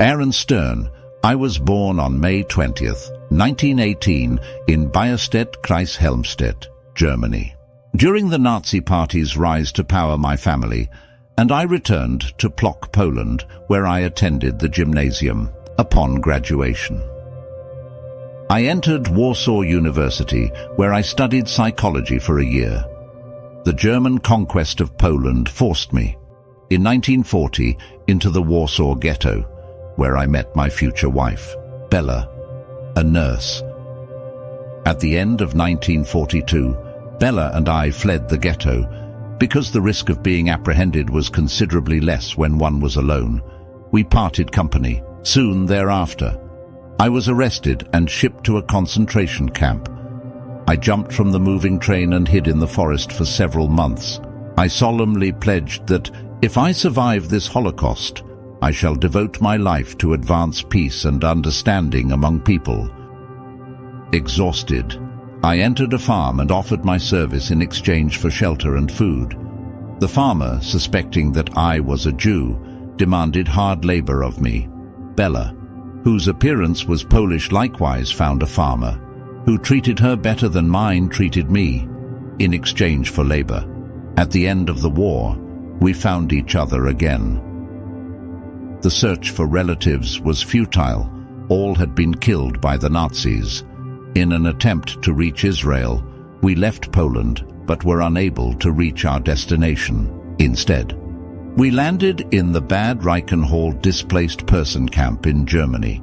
Aaron Stern. I was born on May 20th, 1918 in Bayerstedt-Kreis Helmstedt, Germany. During the Nazi Party's rise to power, my family and I returned to Plock, Poland, where I attended the gymnasium. Upon graduation, I entered Warsaw University, where I studied psychology for a year. The German conquest of Poland forced me, in 1940, into the Warsaw Ghetto, where I met my future wife, Bella, a nurse. At the end of 1942, Bella and I fled the ghetto because the risk of being apprehended was considerably less when one was alone. We parted company. Soon thereafter, I was arrested and shipped to a concentration camp. I jumped from the moving train and hid in the forest for several months. I solemnly pledged that if I survive this Holocaust, I shall devote my life to advance peace and understanding among people. Exhausted, I entered a farm and offered my service in exchange for shelter and food. The farmer, suspecting that I was a Jew, demanded hard labor of me. Bella, whose appearance was Polish, likewise found a farmer, who treated her better than mine treated me, in exchange for labor. At the end of the war, we found each other again. The search for relatives was futile. All had been killed by the Nazis. In an attempt to reach Israel, we left Poland, but were unable to reach our destination. Instead, we landed in the Bad Reichenhall displaced person camp in Germany.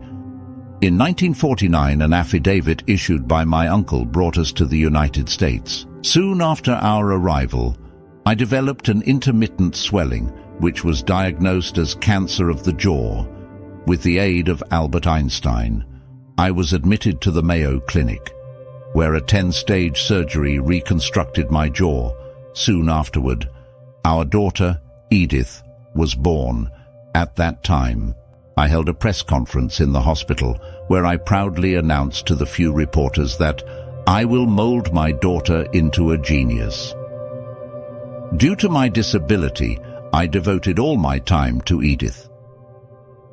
In 1949, an affidavit issued by my uncle brought us to the United States. Soon after our arrival, I developed an intermittent swelling, which was diagnosed as cancer of the jaw. With the aid of Albert Einstein, I was admitted to the Mayo Clinic, where a 10-stage surgery reconstructed my jaw. Soon afterward, our daughter, Edith, was born. At that time, I held a press conference in the hospital where I proudly announced to the few reporters that I will mold my daughter into a genius. Due to my disability, I devoted all my time to Edith.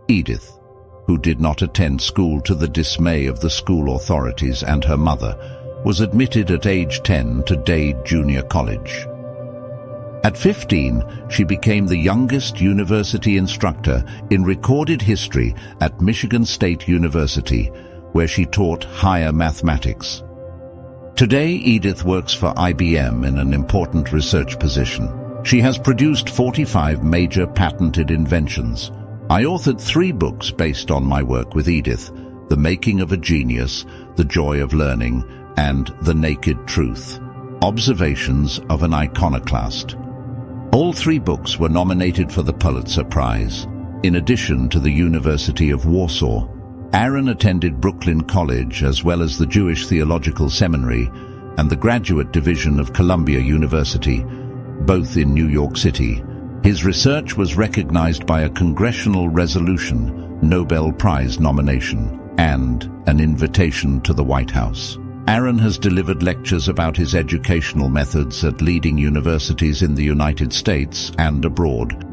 Edith, who did not attend school to the dismay of the school authorities and her mother, was admitted at age 10 to Dade Junior College. At 15, she became the youngest university instructor in recorded history at Michigan State University, where she taught higher mathematics. Today, Edith works for IBM in an important research position. She has produced 45 major patented inventions. I authored 3 books based on my work with Edith: The Making of a Genius, The Joy of Learning, and The Naked Truth, Observations of an Iconoclast. All 3 books were nominated for the Pulitzer Prize. In addition to the University of Warsaw, Aaron attended Brooklyn College as well as the Jewish Theological Seminary and the Graduate Division of Columbia University, both in New York City. His research was recognized by a congressional resolution, Nobel Prize nomination, and an invitation to the White House. Aaron has delivered lectures about his educational methods at leading universities in the United States and abroad.